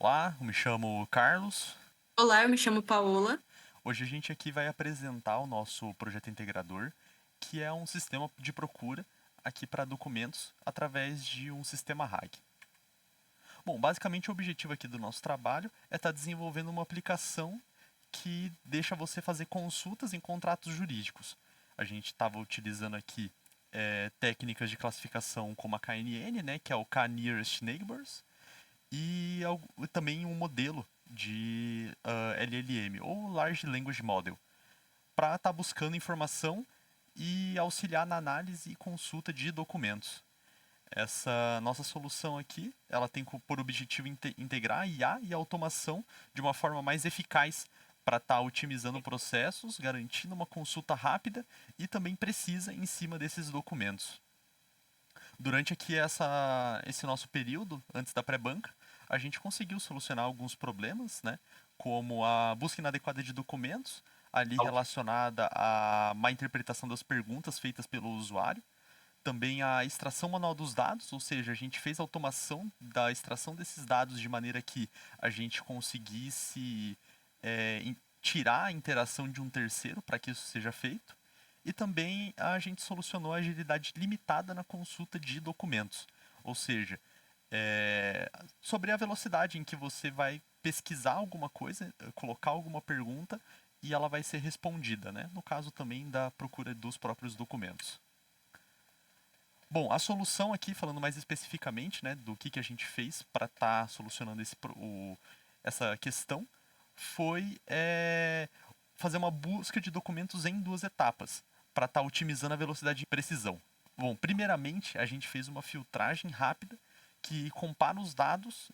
Olá, eu me chamo Carlos. Olá, eu me chamo Paola. Hoje a gente aqui vai apresentar o nosso projeto integrador, que é um sistema de procura aqui para documentos através de um sistema RAG. Bom, basicamente o objetivo aqui do nosso trabalho é estar desenvolvendo uma aplicação que deixa você fazer consultas em contratos jurídicos. A gente estava utilizando aqui técnicas de classificação como a KNN, né, que é o K-Nearest Neighbors, e também um modelo de LLM, ou Large Language Model, para estar buscando informação e auxiliar na análise e consulta de documentos. Essa nossa solução aqui, ela tem por objetivo integrar a IA e a automação de uma forma mais eficaz para estar otimizando processos, garantindo uma consulta rápida e também precisa em cima desses documentos. Durante aqui esse nosso período, antes da pré-banca, a gente conseguiu solucionar alguns problemas, né? Como a busca inadequada de documentos, ali relacionada à má interpretação das perguntas feitas pelo usuário. Também a extração manual dos dados, ou seja, a gente fez a automação da extração desses dados de maneira que a gente conseguisse tirar a interação de um terceiro para que isso seja feito. E também a gente solucionou a agilidade limitada na consulta de documentos. Ou seja, sobre a velocidade em que você vai pesquisar alguma coisa, colocar alguma pergunta e ela vai ser respondida, né? No caso também da procura dos próprios documentos. Bom, a solução aqui, falando mais especificamente, né, do que a gente fez para estar solucionando essa questão, foi fazer uma busca de documentos em duas etapas, para estar otimizando a velocidade de precisão. Bom, primeiramente, a gente fez uma filtragem rápida que compara os dados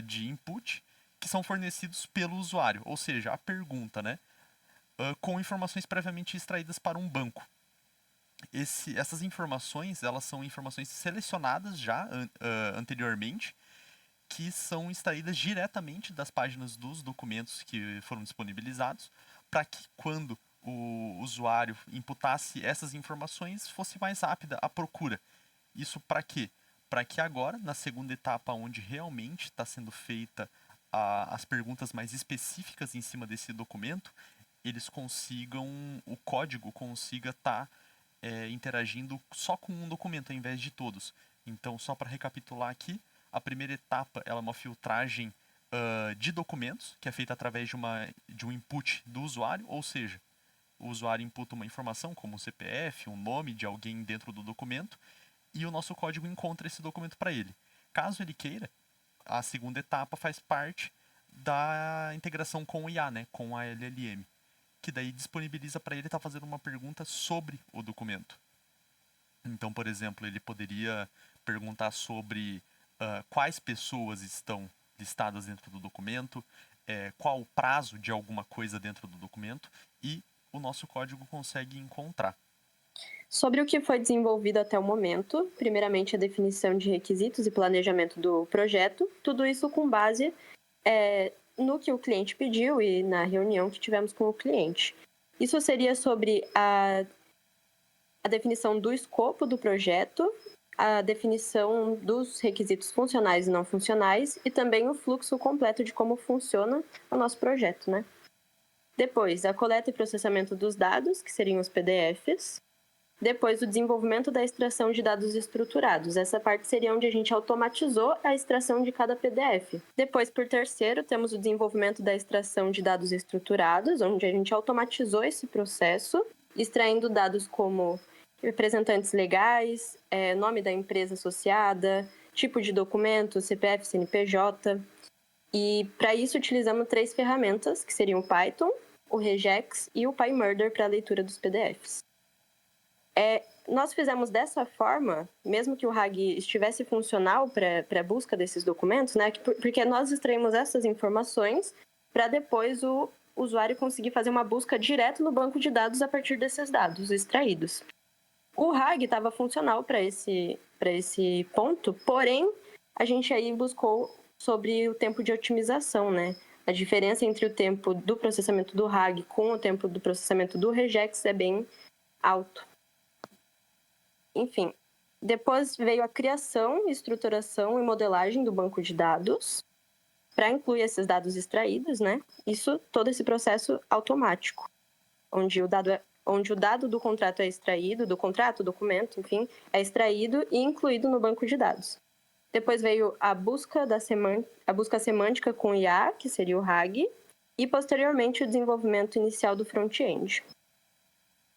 de input que são fornecidos pelo usuário, ou seja, a pergunta, né, com informações previamente extraídas para um banco. Essas informações, elas são informações selecionadas já anteriormente, que são extraídas diretamente das páginas dos documentos que foram disponibilizados, para que quando o usuário imputasse essas informações, fosse mais rápida a procura. Isso para quê? Para que agora, na segunda etapa, onde realmente está sendo feita as perguntas mais específicas em cima desse documento, eles consigam, o código consiga estar interagindo só com um documento ao invés de todos. Então, só para recapitular aqui, a primeira etapa ela é uma filtragem de documentos, que é feita através de um input do usuário, ou seja, o usuário imputa uma informação, como um CPF, um nome de alguém dentro do documento, e o nosso código encontra esse documento para ele. Caso ele queira, a segunda etapa faz parte da integração com o IA, né, com a LLM, que daí disponibiliza para ele estar fazendo uma pergunta sobre o documento. Então, por exemplo, ele poderia perguntar sobre quais pessoas estão listadas dentro do documento, qual o prazo de alguma coisa dentro do documento, e o nosso código consegue encontrar. Sobre o que foi desenvolvido até o momento, primeiramente a definição de requisitos e planejamento do projeto, tudo isso com base no que o cliente pediu e na reunião que tivemos com o cliente. Isso seria sobre a definição do escopo do projeto, a definição dos requisitos funcionais e não funcionais e também o fluxo completo de como funciona o nosso projeto, né? Depois, a coleta e processamento dos dados, que seriam os PDFs. Depois, o desenvolvimento da extração de dados estruturados. Essa parte seria onde a gente automatizou a extração de cada PDF. Depois, por terceiro, temos o desenvolvimento da extração de dados estruturados, onde a gente automatizou esse processo, extraindo dados como representantes legais, nome da empresa associada, tipo de documento, CPF, CNPJ. E para isso utilizamos 3 ferramentas, que seriam o Python, o Regex e o PyMurder para a leitura dos PDFs. Nós fizemos dessa forma, mesmo que o RAG estivesse funcional para a busca desses documentos, né? Porque nós extraímos essas informações para depois o usuário conseguir fazer uma busca direto no banco de dados a partir desses dados extraídos. O RAG estava funcional para esse ponto, porém, a gente aí buscou sobre o tempo de otimização, né? A diferença entre o tempo do processamento do RAG com o tempo do processamento do regex é bem alto. Enfim, depois veio a criação, estruturação e modelagem do banco de dados. para incluir esses dados extraídos, né? Todo esse processo automático, onde o dado do contrato é extraído, do contrato, documento, enfim, é extraído e incluído no banco de dados. Depois veio a busca semântica com IA, que seria o RAG, e posteriormente o desenvolvimento inicial do front-end.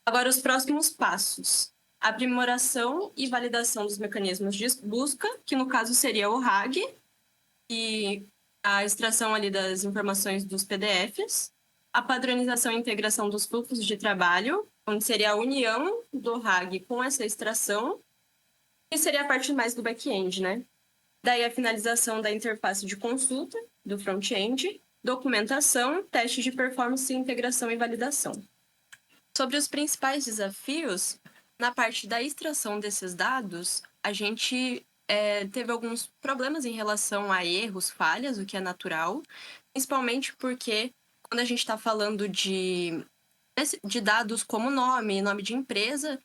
Agora, os próximos passos. Aprimoração e validação dos mecanismos de busca, que no caso seria o RAG, e a extração ali das informações dos PDFs, a padronização e integração dos fluxos de trabalho, onde seria a união do RAG com essa extração, que seria a parte mais do back-end, né? Daí a finalização da interface de consulta, do front-end, documentação, teste de performance, integração e validação. Sobre os principais desafios, na parte da extração desses dados, a gente teve alguns problemas em relação a erros, falhas, o que é natural, principalmente porque quando a gente está falando de dados como nome de empresa,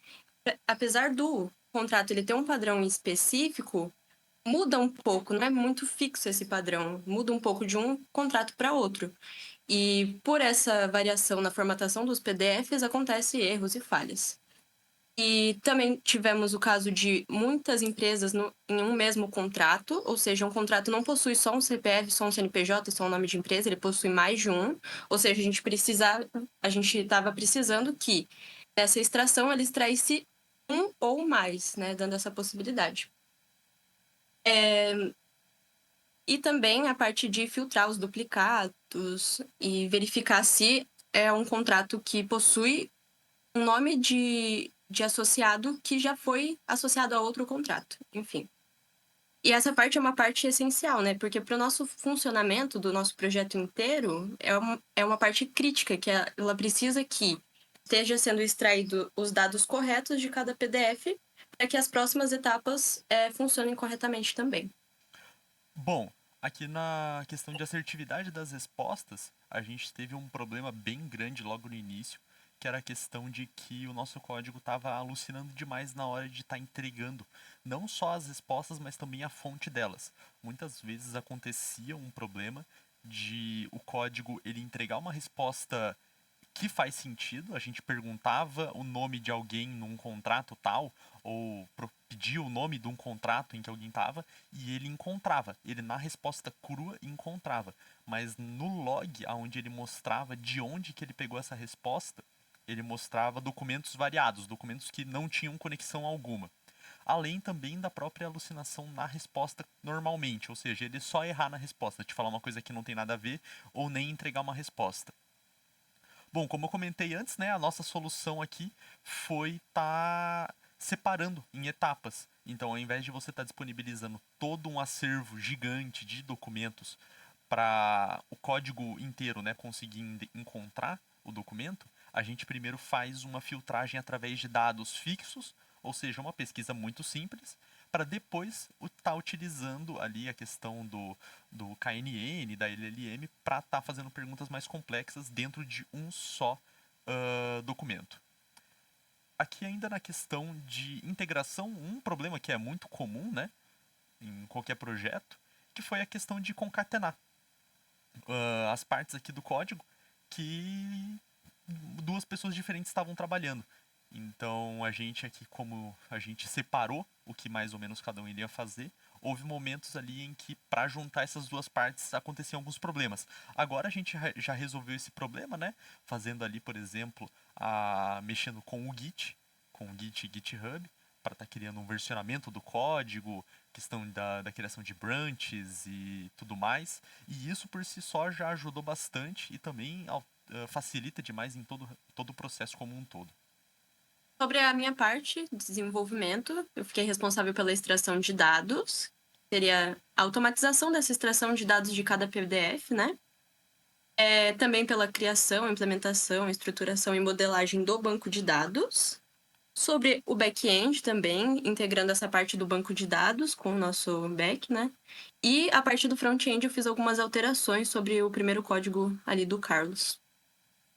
apesar do contrato ele ter um padrão específico, muda um pouco, não é muito fixo esse padrão, muda um pouco de um contrato para outro. E por essa variação na formatação dos PDFs, acontece erros e falhas. E também tivemos o caso de muitas empresas em um mesmo contrato, ou seja, um contrato não possui só um CPF, só um CNPJ, só um nome de empresa, ele possui mais de um. Ou seja, a gente estava precisando que nessa extração ele extraísse um ou mais, né, dando essa possibilidade. E também a parte de filtrar os duplicados e verificar se é um contrato que possui um nome de associado que já foi associado a outro contrato, enfim. E essa parte é uma parte essencial, né? Porque para o nosso funcionamento do nosso projeto inteiro, é uma parte crítica, que ela precisa que esteja sendo extraído os dados corretos de cada PDF para que as próximas etapas funcionem corretamente também. Bom, aqui na questão de assertividade das respostas, a gente teve um problema bem grande logo no início, que era a questão de que o nosso código estava alucinando demais na hora de estar entregando não só as respostas, mas também a fonte delas. Muitas vezes acontecia um problema de o código ele entregar uma resposta que faz sentido, a gente perguntava o nome de alguém num contrato tal, ou pedia o nome de um contrato em que alguém estava, e ele encontrava. Ele, na resposta crua, encontrava. Mas no log, onde ele mostrava de onde que ele pegou essa resposta, ele mostrava documentos variados, documentos que não tinham conexão alguma. Além também da própria alucinação na resposta normalmente, ou seja, ele só errar na resposta, te falar uma coisa que não tem nada a ver, ou nem entregar uma resposta. Bom, como eu comentei antes, né, a nossa solução aqui foi estar separando em etapas. Então, ao invés de você estar disponibilizando todo um acervo gigante de documentos para o código inteiro, né, conseguir encontrar o documento, a gente primeiro faz uma filtragem através de dados fixos, ou seja, uma pesquisa muito simples, para depois estar utilizando ali a questão do KNN, da LLM, para estar fazendo perguntas mais complexas dentro de um só documento. Aqui ainda na questão de integração, um problema que é muito comum, né, em qualquer projeto, que foi a questão de concatenar as partes aqui do código que duas pessoas diferentes estavam trabalhando. Então a gente aqui, como a gente separou o que mais ou menos cada um iria fazer, houve momentos ali em que para juntar essas duas partes aconteciam alguns problemas. Agora a gente já resolveu esse problema, né? Fazendo ali, por exemplo, mexendo com o Git e GitHub, para estar criando um versionamento do código, questão da criação de branches e tudo mais. E isso por si só já ajudou bastante e também facilita demais em todo o processo como um todo. Sobre a minha parte de desenvolvimento, eu fiquei responsável pela extração de dados, seria a automatização dessa extração de dados de cada PDF, né? Também pela criação, implementação, estruturação e modelagem do banco de dados. Sobre o back-end também, integrando essa parte do banco de dados com o nosso back, né? E a parte do front-end eu fiz algumas alterações sobre o primeiro código ali do Carlos.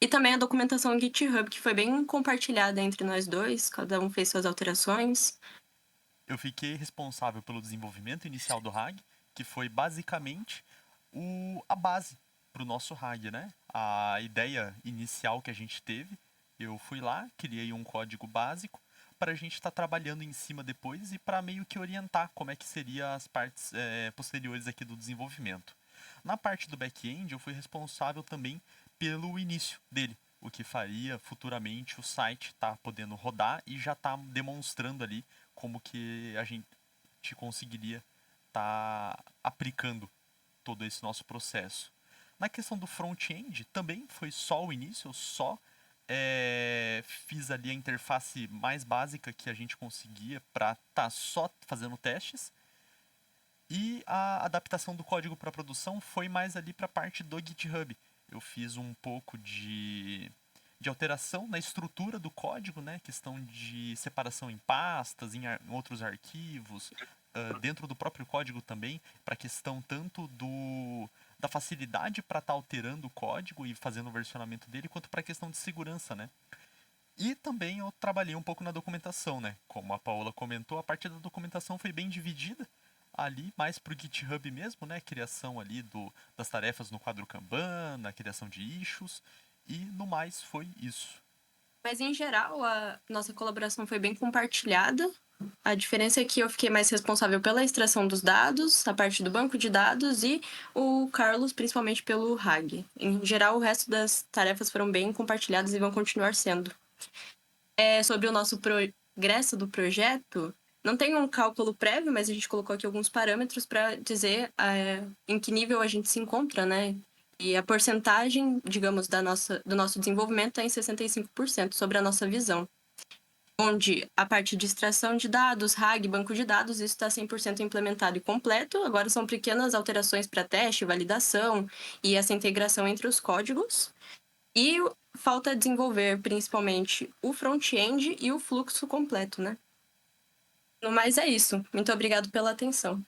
E também a documentação GitHub, que foi bem compartilhada entre nós dois, cada um fez suas alterações. Eu fiquei responsável pelo desenvolvimento inicial do RAG, que foi basicamente a base para o nosso RAG, né? A ideia inicial que a gente teve, eu fui lá, criei um código básico para a gente estar trabalhando em cima depois e para meio que orientar como é que seria as partes posteriores aqui do desenvolvimento. Na parte do back-end, eu fui responsável também pelo início dele, o que faria futuramente o site estar podendo rodar e já tá demonstrando ali como que a gente conseguiria estar aplicando todo esse nosso processo. Na questão do front-end, também foi só o início, eu só fiz ali a interface mais básica que a gente conseguia para estar só fazendo testes. E a adaptação do código para produção foi mais ali para a parte do GitHub. Eu fiz um pouco de alteração na estrutura do código, né? Questão de separação em pastas, em outros arquivos, dentro do próprio código também, para questão tanto da facilidade para estar alterando o código e fazendo o versionamento dele, quanto para a questão de segurança, né? E também eu trabalhei um pouco na documentação, né? Como a Paola comentou, a parte da documentação foi bem dividida ali, mais para o GitHub mesmo, né? Criação ali das tarefas no quadro Kanban, na criação de issues, e no mais foi isso. Mas, em geral, a nossa colaboração foi bem compartilhada. A diferença é que eu fiquei mais responsável pela extração dos dados, a parte do banco de dados, e o Carlos, principalmente, pelo RAG. Em geral, o resto das tarefas foram bem compartilhadas e vão continuar sendo. Sobre o nosso progresso do projeto, não tem um cálculo prévio, mas a gente colocou aqui alguns parâmetros para dizer em que nível a gente se encontra, né? E a porcentagem, digamos, do nosso desenvolvimento está em 65% sobre a nossa visão. Onde a parte de extração de dados, RAG, banco de dados, isso está 100% implementado e completo. Agora são pequenas alterações para teste, validação e essa integração entre os códigos. E falta desenvolver, principalmente, o front-end e o fluxo completo, né? No mais, é isso. Muito obrigado pela atenção.